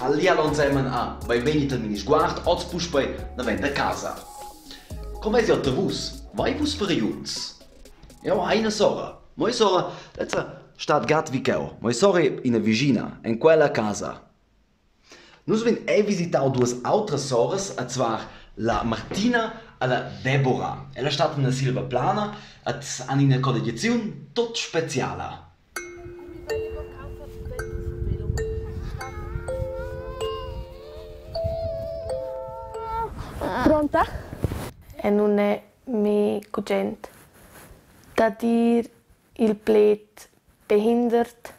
Allialo insieme a vai bene termini sguardo, oggi push poi da casa. Come è te vus? Vai vus per jungs? Ja, eine Sora. Moja Sora, letzter staat gat wie keu. Moja Sora in a vicina, in quella casa. Nus vin visitau duas altres soras, a zwar la Martina e la Deborah. Ella stat in Silva Plana, et an una collegiazione tot speciala. Pronta? E non è mi cugent. Da dir il plet behindert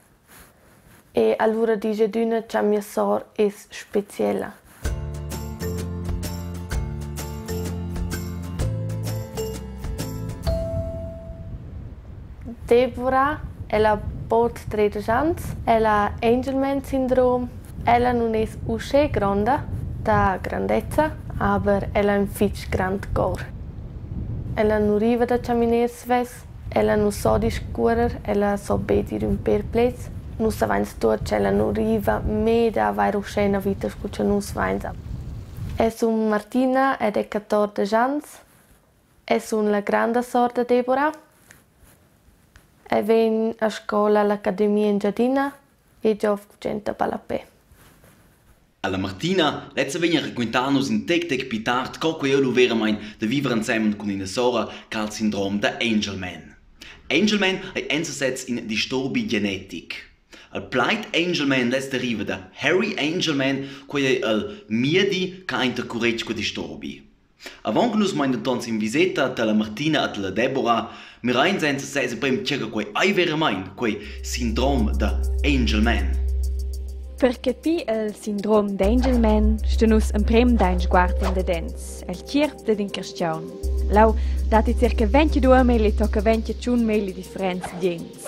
e allora dice d'una che mia sor è speciale. Deborah, ella pot 13 anni, ella ha Angelman syndrome, ella non è uscì grande, da grandezza, aber ella ha un fitch grand cor. Ella non arriva da camminare sves, ella non so discurer, ella so bedir un per plez, non sa vains tot, ella non arriva me da vai ruscena vita scuccia non vains. E sun Martina ed è 14 anni, e sun la grande sorda Deborah. E ven a scuola all'Accademia in Giardina e giov gente palapè. Alla Martina, letzte vegna raccontarnos in tec pitart co quei lo vera mein de vivere insieme con una sora cal syndrom da Angelman. Angelman è ensetz in disturbi genetic. Al pleit Angelman les deriva da Harry Angelman, quei è il miedi ca intercorrec co disturbi. Avant que nous mainten in visita della Martina e della Deborah, mi rein senza se prem cerca quei ai vera mein, quei syndrom da Angelman. Per capire il sindrom d'Angelman, stenus un prem d'ein sguard in de dents, el cirp de din Christian. Lau dati circa 22 meli tocca 21 meli differenza dents.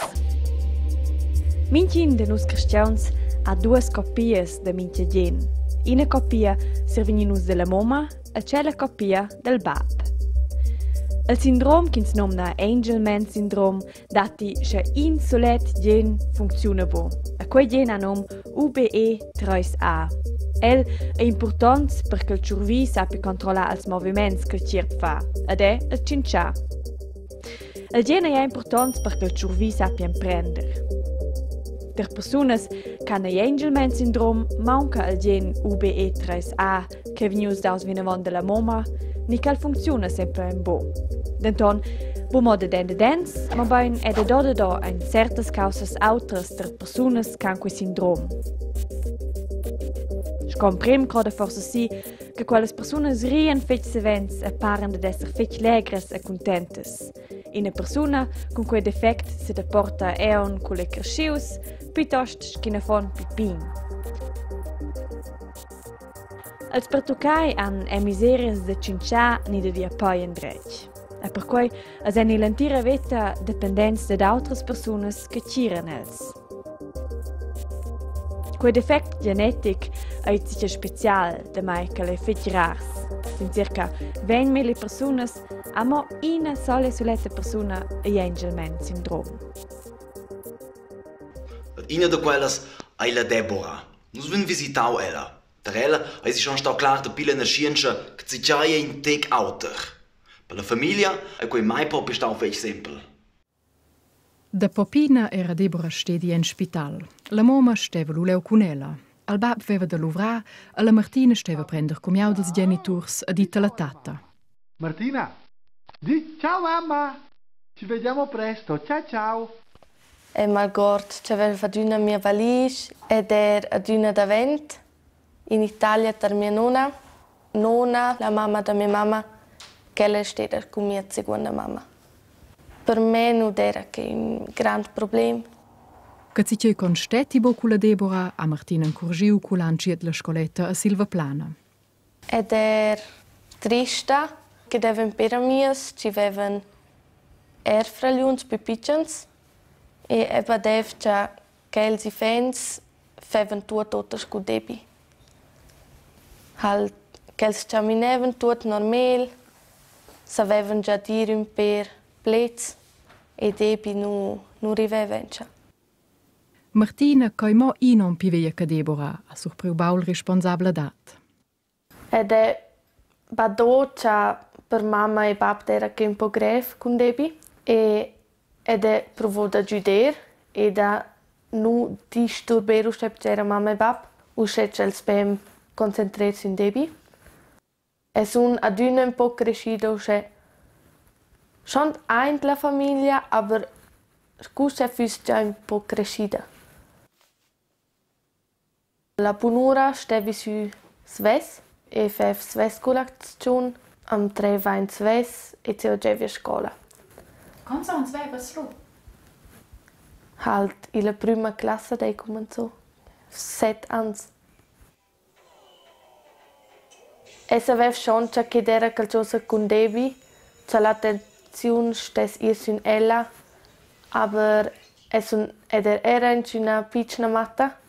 Mincin de nus Christians ha due copies de mince gen. Una copia servinus della mamma e c'è la copia del bab. Il sindrom che si nomina Angelman syndrom dati che in solet gen funziona bo. E quel gen ha nom UBE3A. El è importante perché il cervello sappia controllare i movimenti che il cervello fa, ed è il cincià. Il gen è importante perché il cervello sappia imprendere. Per persone che hanno Angelman syndrom manca il gen UBE3A che viene daus vinavon della mamma, ni che funziona sempre in bo. Denton, bo modo de dens, ma bain è da in certas causas autres der persone che hanno quel syndrom. Scomprim crode forse sì che quelle persone rien fetch sevens e paren de esser fetch legres e contentes. Una persona con quel defect si deporta eon con le crescius, piuttosto che ne fon pipin. Als pertucai han miserias de cincià ni de via poi in drech. E per cui as en l'antira veta dependents de d'autres personas che ciren els. Quel defect genetic è sicher special de mai che le fetch rars. In circa 20.000 personas amo una sola soletta persona e Angelman syndrom. Una de quelles è la Deborah. Nus vin visitau ella. Der ella è si schon sta clar de pila na scienza che si giaia in tec auter. Per la famiglia è quei mai pop stau fech simpel. Da popina era Deborah stedi in spital. La mamma steva luleu con ella. Al bab veva da luvrar e la Martina steva prender comiau dels genitors a dita la tata. Martina, di ciao mamma, ci vediamo presto, ciao ciao. E Margot c'aveva fatto una mia valigia ed era ad una da vent. In Italia per mia nonna, la mamma da mia mamma, che lei stava con mia seconda mamma. Per me non era un grande problema. Che si c'è con stetti bo con la Deborah, a Martina Corgiu con l'anciet la scoletta a Silva Plana. Ed era triste che devono per mies, ci avevano erfraglions più piccoli e ebbe devia che els fans facevano tutto con debi. Halt, che els camminavano tutto normal, sapevano già dire un per plez e debi non arrivavano. Martina coi mo non più veia che Deborah a surpreubau il responsabile dat. Ed è badoccia per mamma e papà era che un po' greve con Debbie ed è provato da giudere e da nu disturbare c'era mamma e papà uscì il spam concentrarsi in Debbie. E sono ad un po' cresciuto che schon ein la famiglia, aber scusa è già un po' cresciuta. La punura stevi su Sves e fef Sves colazione am 3 va in Sves e ci oggevi a scuola. Come sono sveva slo? Halt in la prima classe dei cominciò 7 anni. E sapevo schon che era qualcosa con Debbie, che l'attenzione stesse ir su ella, aber era in una piccola matta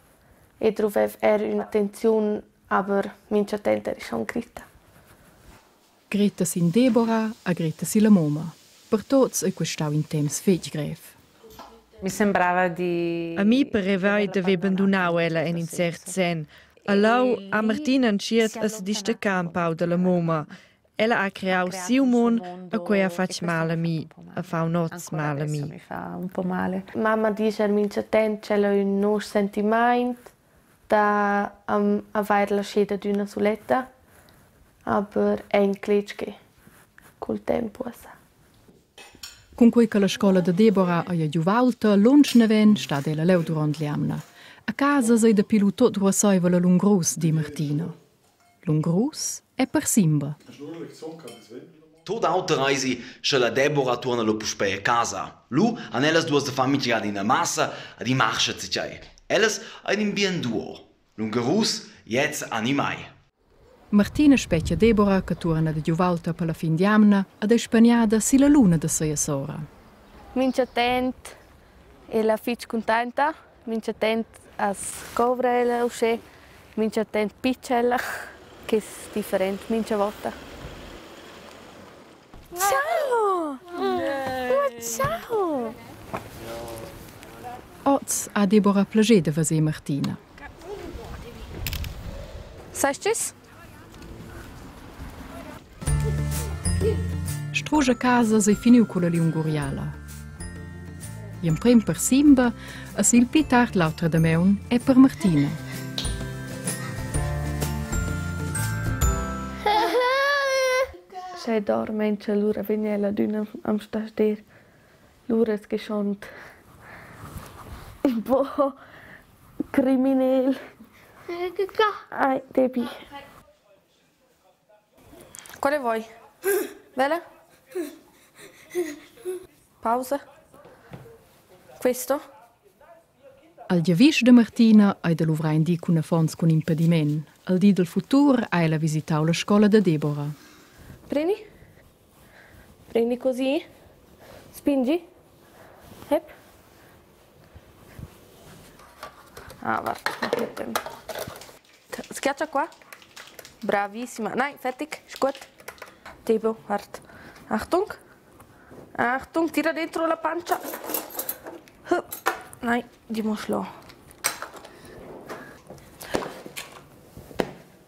e trovevo un'attenzione, aber mince attenta era schon gritta. Greta sin Deborah a Greta sin la mamma. Per tots è questo in temps fetch greve. Mi sembrava di... A mi pareva di aver abbandonato ella in un certo senso. Allora, a Martina anciet a si distaccar un po' dalla mamma. Ella ha creato sia un mondo a cui ha fatto male a me, a fa un altro male a me. Mi fa un po' male. Mamma dice che mince attenta c'è un nuovo sentimento da avere la scelta di una soletta, aber è in clicche col tempo. Con cui che la scuola di Deborah a Giuvalta lunch neven sta ella leu durant l'amna. A casa sei da pilu tot ruasaiva la Lungrus di Martina. Lungrus è per Simba. Tot autoreisi che la Deborah torna lo puspe a casa. Lu an ellas duas de famiglia in a massa a di marcha zicai. Ellas ein in bien duo. Lungrus jetzt animai. Martina specchia Deborah che torna da Giuvalta per la fin di amna ed è spaniada si la luna da sua sora. Mince attent e la fitch contenta, mince attent a scovrela usce, mince attent piccella, che è differente mince volta. Ciao! Oh, ciao! Oz a Deborah plagé de vase Martina. Sai tschüss? Struja casa sei finiu con la liunguriala. Ien prem per Simba, a sil pi tard l'altra da meun e per Martina. Se dormente l'ura vignella d'una am staster. L'ura è geschont. Un po' criminel. Ai, Debbie. Quale vuoi? Bella? Pausa? Questo? Al giavisch de Martina hai de luvra in di cun fons con impediment. Al di del futur hai la visitau la scuola de Deborah. Prendi? Prendi così? Spingi? Hep? Ah, guarda. Schiaccia qua. Bravissima. Nein, fertig. Ist gut. Debo, warte. Achtung. Achtung, tira dentro la pancia. Nein, die muss los.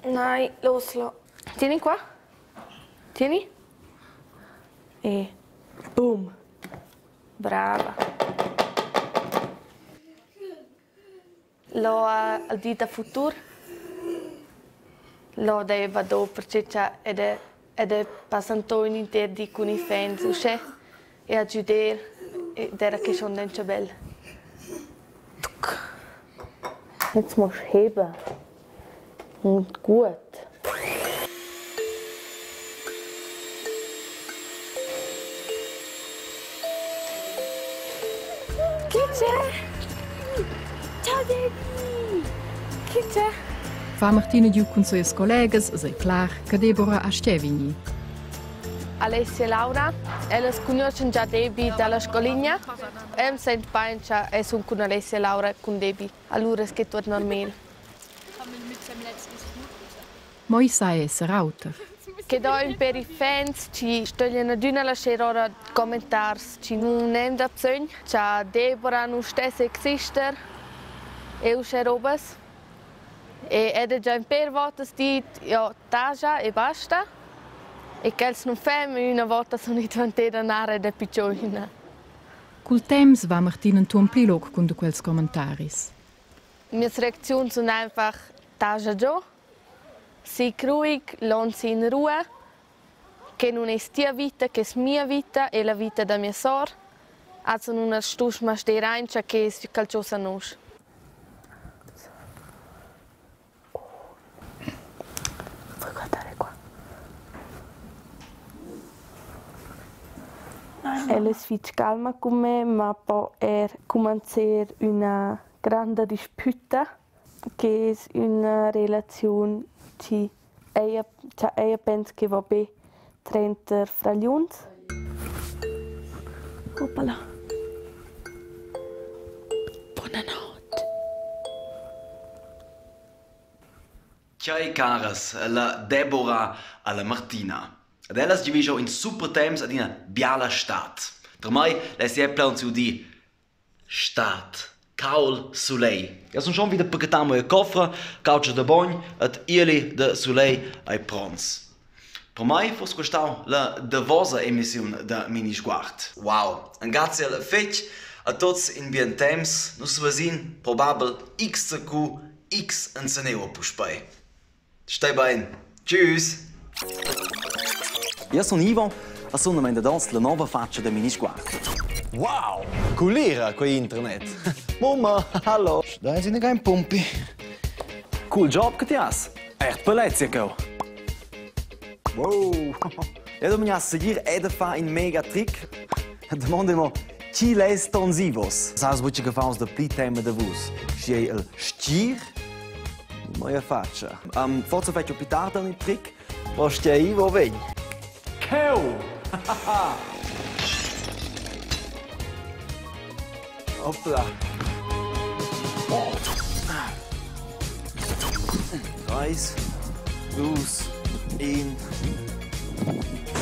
Nein, los. Tieni qua. Tieni. E boom. Brava. Lo al dita futur. Lo deve do perché ed è passato in interi con i fans usce e a giudere ed era che schon den Chabel. Jetzt musst du heben. Und gut. Chi c'è? Ciao Debbie! Chi c'è? Fa Martina giù con suoi colleghi, sei clar che Deborah a Stevigny. Alessia e Laura, elles conoscono già Debbie dalla scoligna. Sent pancia e sono con Alessia e Laura con Debbie. Allora è che tutto normale. Moi sai essere auter. Che da per i fans ci stogliano di una lasciare ora commentari. Ci non è da bisogno. C'è Deborah non stessa esister. Eu c'è robas. E è già in per volte dit, ja, tagia e basta. E che non fem una volta sono diventata nare da picciolina. Col temps va Martina un tuon pli loc con quels commentaris. Mie reaktionen sind einfach tagia giù. Si ruhig, lass in Ruhe. Che non è tia vita, che è mia vita e la vita da mia sor. Also non stus ma ste reincia che è calciosa nos. Vuoi guardare qua? Ella è fitch calma con me, ma poi comincia una grande disputa che è una relazione che ella pensa che va bene tra fra gli uns. Oppala. Buonanotte. Ciao caras, la Deborah e la Martina. Ed ellas diviso in super temps ad una biala stat. Per me le si plan zu di stat. Caul Soleil. Ja son schon wieder pacchetamo e cofra, caucia de bogn, et ieli de Soleil ai prons. Per me fos questau la davosa emissione da Mini Sguard. Wow, un grazie al fetch a tots in bien temps, nus vasin probabel XQ X en seneo puspai. Stai bene. Tschüss. Io sono Ivo e sono in danza la nuova faccia da Mini Sguard. Wow, coolera con internet. Mamma, hallo. Dai, sind kein Pumpi. Cool job che ti has. Echt Palezie, go. Wow. Ja, du mir seguir ed fa in mega trick. Demandemo chi les tonsivos. Saus buche gefaus de pliteme de vus. Schi el stier. Moja faccia. Forza faccio più tardi un trick. Poste Ivo vegn. Keu. Hoppla. Eins, dos, in.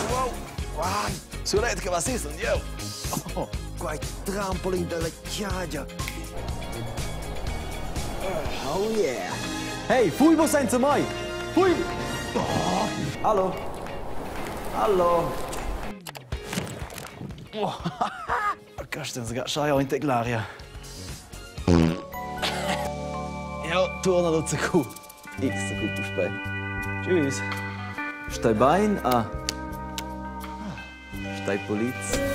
Wow, wow. So leid che was ist und yo. Oh, quai trampolin della chiagia. Oh yeah. Hey, fuivo senza mai. Fui. Oh. Hallo. Hallo. Oh. Gastens schau in teglaria. Ja, torna do cu. X cu puspei. Tschüss. Stai bem? Stai poliz.